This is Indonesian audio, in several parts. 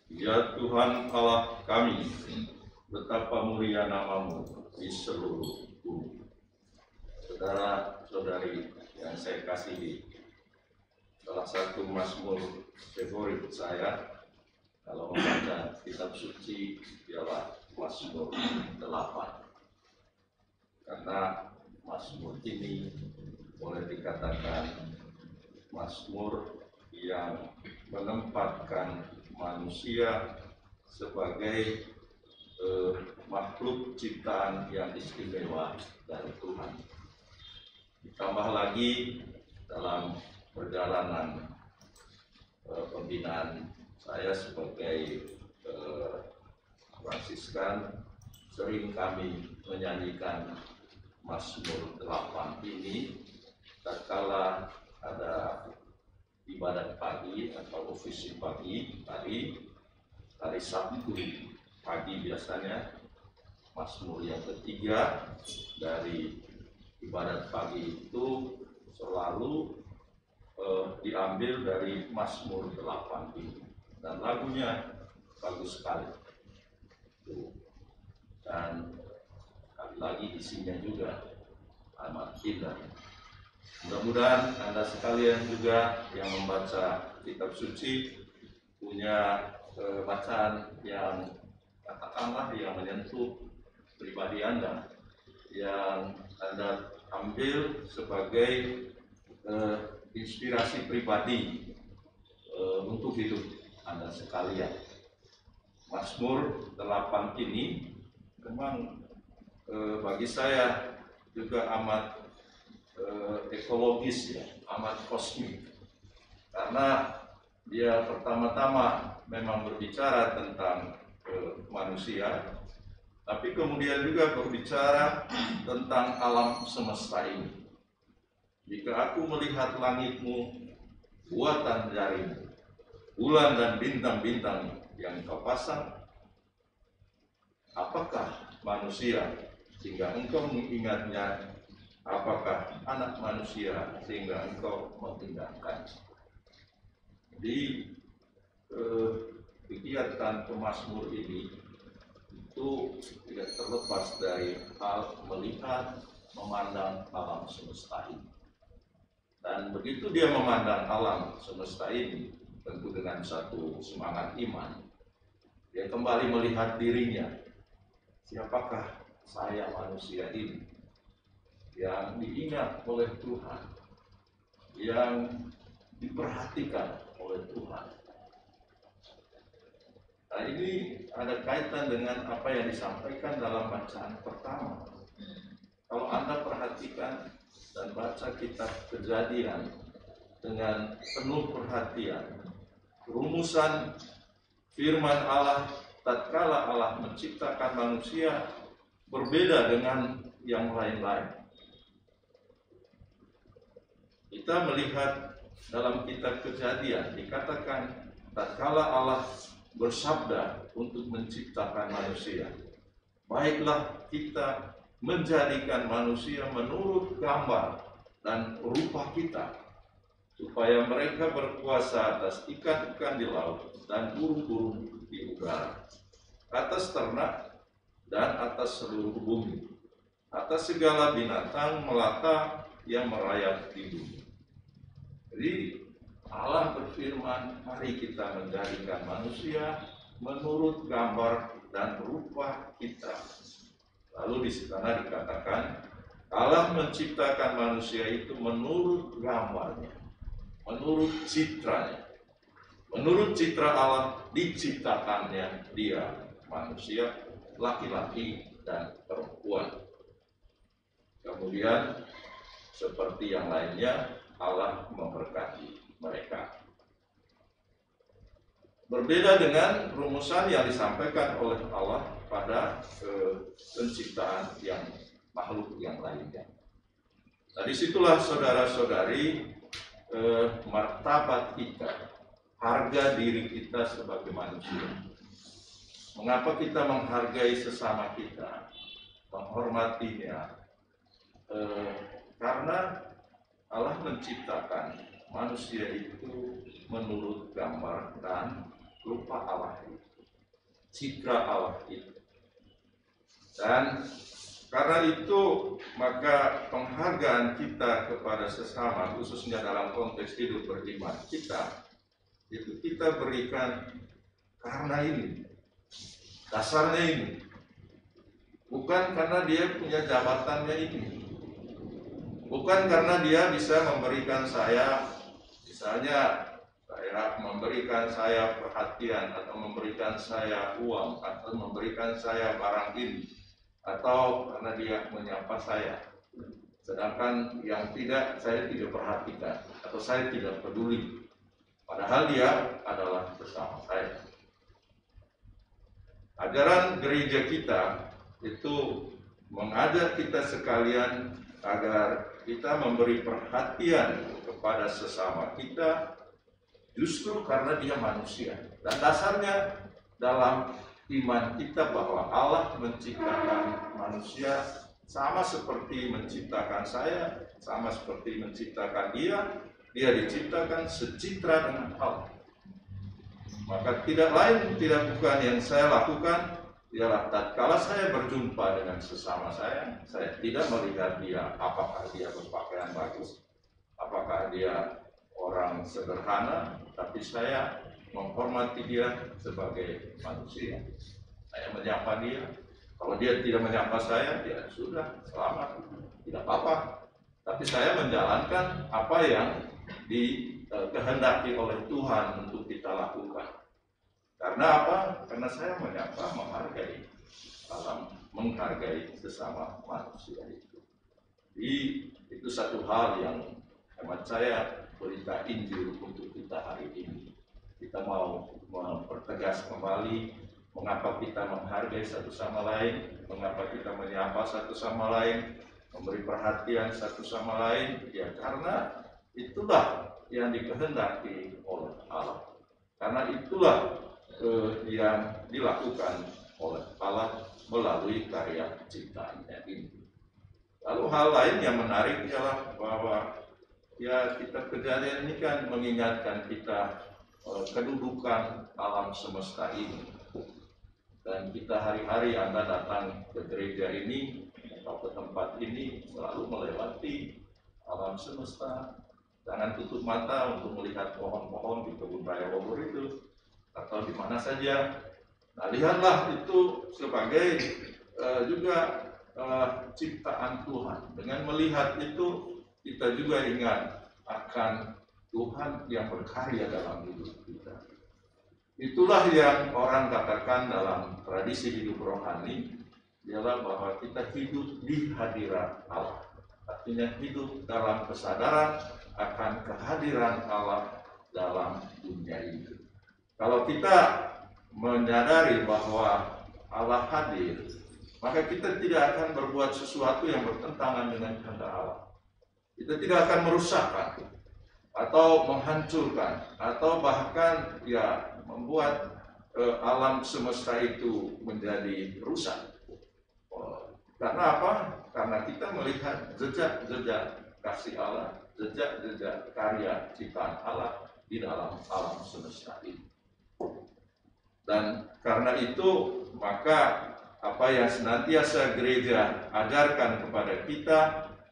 Ya Tuhan Allah kami, betapa mulia nama-Mu di seluruh bumi. Saudara-saudari yang saya kasihi, salah satu mazmur favorit saya kalau membaca kitab suci ialah Mazmur 8. Karena mazmur ini boleh dikatakan mazmur yang menempatkan manusia sebagai makhluk ciptaan yang istimewa dari Tuhan. Ditambah lagi dalam perjalanan pembinaan saya sebagai Fransiskan, sering kami menyanyikan Mazmur 8 ini tatkala ada ibadat pagi atau ofisi pagi hari Sabtu pagi biasanya. Mazmur yang ketiga dari ibadat pagi itu selalu diambil dari Mazmur 8 ini, dan lagunya bagus sekali. Dan sekali lagi isinya juga amat indah. Mudah-mudahan Anda sekalian juga yang membaca kitab suci punya bacaan yang katakanlah yang menyentuh pribadi Anda, yang Anda ambil sebagai inspirasi pribadi untuk hidup Anda sekalian. Mazmur 8 ini memang bagi saya juga amat ekologis ya, amat kosmik. Karena dia pertama-tama memang berbicara tentang manusia, tapi kemudian juga berbicara tentang alam semesta ini. Jika aku melihat langitmu, buatan jarimu, bulan dan bintang-bintang yang kau pasang, apakah manusia sehingga engkau mengingatnya? Apakah anak manusia sehingga engkau mengingatkan? Jadi kegiatan pemazmur ini itu tidak terlepas dari hal melihat, memandang alam semesta ini. Dan begitu dia memandang alam semesta ini, tentu dengan satu semangat iman, dia kembali melihat dirinya. Siapakah saya manusia ini yang diingat oleh Tuhan, yang diperhatikan oleh Tuhan? Nah, ini ada kaitan dengan apa yang disampaikan dalam bacaan pertama. Kalau Anda perhatikan dan baca kitab Kejadian dengan penuh perhatian, rumusan firman Allah tatkala Allah menciptakan manusia berbeda dengan yang lain-lain. Kita melihat dalam kitab Kejadian dikatakan tatkala Allah bersabda untuk menciptakan manusia, baiklah kita menjadikan manusia menurut gambar dan rupa kita, supaya mereka berkuasa atas ikan-ikan di laut dan burung-burung di udara, atas ternak dan atas seluruh bumi, atas segala binatang melata yang merayap di bumi. Jadi Allah berfirman, mari kita menjadikan manusia menurut gambar dan rupa kita. Lalu di sana dikatakan Allah menciptakan manusia itu menurut gambarnya, menurut citranya. Menurut citra Allah diciptakannya dia manusia, laki-laki dan perempuan. Kemudian seperti yang lainnya Allah memberkati mereka. Berbeda dengan rumusan yang disampaikan oleh Allah pada penciptaan yang makhluk yang lainnya. Nah, disitulah saudara-saudari martabat kita, harga diri kita sebagai manusia. Mengapa kita menghargai sesama kita, menghormatinya? Karena Allah menciptakan manusia itu menurut gambar dan rupa Allah itu, citra Allah itu. Dan karena itu maka penghargaan kita kepada sesama, khususnya dalam konteks hidup beriman kita, itu kita berikan karena ini, dasarnya ini, bukan karena dia punya jabatannya ini, bukan karena dia bisa memberikan saya, misalnya memberikan saya perhatian, atau memberikan saya uang, atau memberikan saya barang ini, atau karena dia menyapa saya, sedangkan yang tidak, saya tidak perhatikan atau saya tidak peduli, padahal dia adalah bersama saya. Ajaran gereja kita itu mengajak kita sekalian agar kita memberi perhatian kepada sesama kita, justru karena dia manusia. Dan dasarnya dalam iman kita bahwa Allah menciptakan manusia sama seperti menciptakan saya, sama seperti menciptakan dia. Dia diciptakan secitra dengan Allah. Maka tidak lain, tidak bukan yang saya lakukan ialah tatkala saya berjumpa dengan sesama saya tidak melihat dia apakah dia berpakaian bagus, apakah dia orang sederhana, tapi saya menghormati dia sebagai manusia. Saya menyapa dia. Kalau dia tidak menyapa saya, ya sudah, selamat, tidak apa-apa. Tapi saya menjalankan apa yang dikehendaki oleh Tuhan untuk kita lakukan. Karena apa? Karena saya menyapa, menghargai dalam menghargai sesama manusia itu. Jadi itu satu hal yang hemat saya berita Injil untuk kita hari ini. Kita mau mempertegas kembali mengapa kita menghargai satu sama lain, mengapa kita menyapa satu sama lain, memberi perhatian satu sama lain, ya karena itulah yang dikehendaki oleh Allah. Karena itulah yang dilakukan oleh Allah melalui karya ciptaannya ini. Lalu hal lain yang menarik ialah bahwa ya kita kejadian ini kan mengingatkan kita kedudukan alam semesta ini. Dan kita hari-hari Anda datang ke gereja ini atau ke tempat ini selalu melewati alam semesta. Jangan tutup mata untuk melihat pohon-pohon di kebun raya Bogor itu atau di mana saja. Nah, lihatlah itu sebagai juga ciptaan Tuhan. Dengan melihat itu kita juga ingat akan Tuhan yang berkarya dalam hidup kita. Itulah yang orang katakan dalam tradisi hidup rohani, ialah bahwa kita hidup di hadirat Allah. Artinya hidup dalam kesadaran akan kehadiran Allah dalam dunia ini. Kalau kita menyadari bahwa Allah hadir, maka kita tidak akan berbuat sesuatu yang bertentangan dengan kehendak Allah. Kita tidak akan merusakkan atau menghancurkan atau bahkan ya membuat alam semesta itu menjadi rusak. Karena apa? Karena kita melihat jejak-jejak kasih Allah, jejak-jejak karya ciptaan Allah di dalam alam semesta ini. Dan karena itu maka apa yang senantiasa gereja ajarkan kepada kita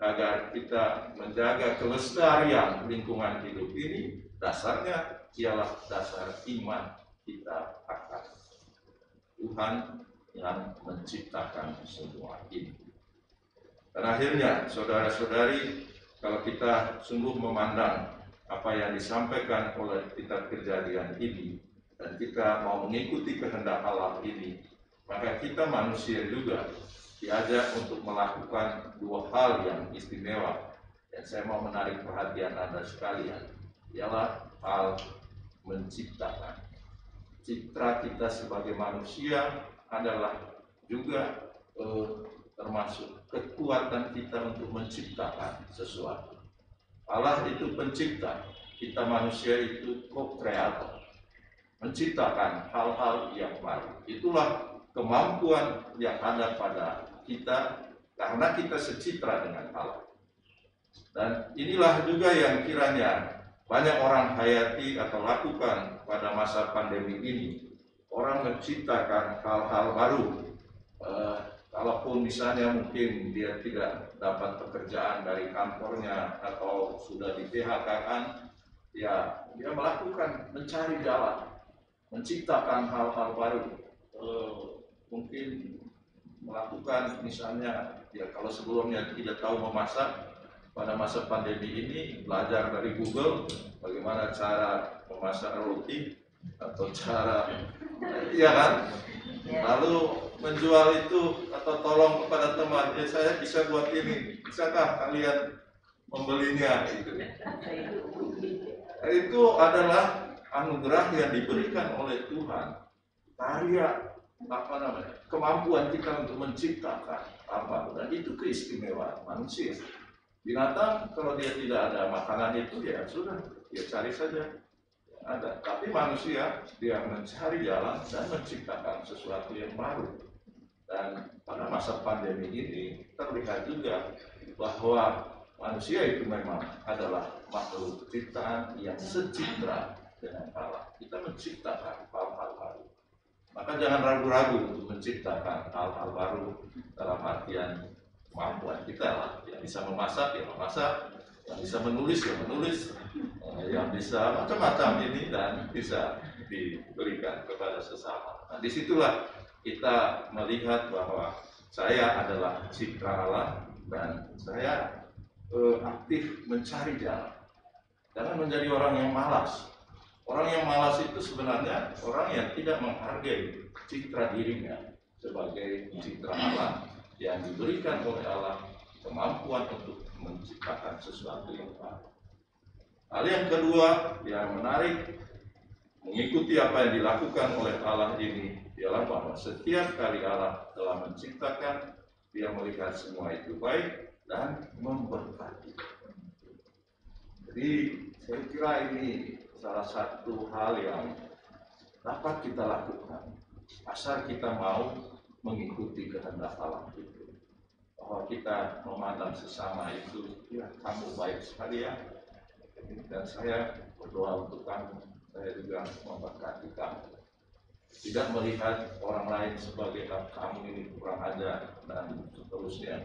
agar kita menjaga kelestarian lingkungan hidup ini, dasarnya ialah dasar iman kita akan Tuhan yang menciptakan semua ini. Dan akhirnya, saudara-saudari, kalau kita sungguh memandang apa yang disampaikan oleh kitab Kejadian ini, dan kita mau mengikuti kehendak Allah ini, maka kita manusia juga diajak untuk melakukan dua hal yang istimewa. Dan saya mau menarik perhatian Anda sekalian, ialah hal menciptakan. Citra kita sebagai manusia adalah juga termasuk kekuatan kita untuk menciptakan sesuatu. Allah itu pencipta, kita manusia itu co-kreator, menciptakan hal-hal yang baru. Itulah kemampuan yang ada pada kita karena kita secitra dengan Allah. Dan inilah juga yang kiranya banyak orang hayati atau lakukan pada masa pandemi ini. Orang menciptakan hal-hal baru. Kalaupun misalnya mungkin dia tidak dapat pekerjaan dari kantornya atau sudah di PHK-kan, ya dia melakukan mencari jalan, menciptakan hal-hal baru. Mungkin melakukan misalnya, ya kalau sebelumnya tidak tahu memasak, pada masa pandemi ini belajar dari Google bagaimana cara memasak roti atau cara, ya kan? Lalu menjual itu atau tolong kepada teman, saya bisa buat ini, bisakah kalian membelinya? Itu adalah anugerah yang diberikan oleh Tuhan, karya kemampuan kita untuk menciptakan apa, dan itu keistimewaan manusia. Binatang kalau dia tidak ada makanan itu ya sudah, dia cari saja ada. Tapi manusia dia mencari jalan dan menciptakan sesuatu yang baru. Dan pada masa pandemi ini terlihat juga bahwa manusia itu memang adalah makhluk ciptaan yang secitra dengan Allah. Kita menciptakan hal-hal baru. Maka jangan ragu-ragu untuk menciptakan hal-hal baru dalam artian kemampuan kita lah. Yang bisa memasak ya memasak, yang bisa menulis ya menulis, yang bisa macam-macam ini dan bisa diberikan kepada sesama. Nah, disitulah kita melihat bahwa saya adalah cipta Allah dan saya aktif mencari jalan. Jangan menjadi orang yang malas. Orang yang malas itu sebenarnya orang yang tidak menghargai citra dirinya sebagai citra Allah yang diberikan oleh Allah, kemampuan untuk menciptakan sesuatu yang baru. Hal yang kedua yang menarik mengikuti apa yang dilakukan oleh Allah ini ialah bahwa setiap kali Allah telah menciptakan, dia melihat semua itu baik dan memberkati. Jadi saya kira ini salah satu hal yang dapat kita lakukan asal kita mau mengikuti kehendak Allah itu. Bahwa kita memandang sesama itu, ya kamu baik sekali ya, dan saya berdoa untuk kamu, saya juga memberkati kamu. Tidak melihat orang lain sebagai kamu ini kurang ajar dan seterusnya,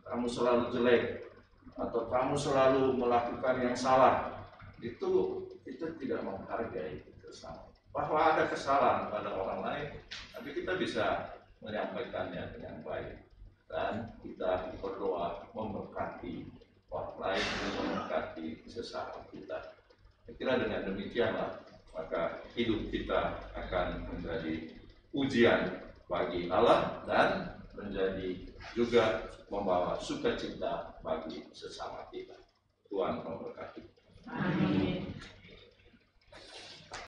kamu selalu jelek atau kamu selalu melakukan yang salah. Itu kita tidak menghargai sesama. Bahwa ada kesalahan pada orang lain, tapi kita bisa menyampaikannya dengan baik dan kita berdoa memberkati orang lain dan memberkati sesama kita. Saya kira dengan demikianlah maka hidup kita akan menjadi ujian bagi Allah dan menjadi juga membawa sukacita bagi sesama kita. Tuhan memberkati.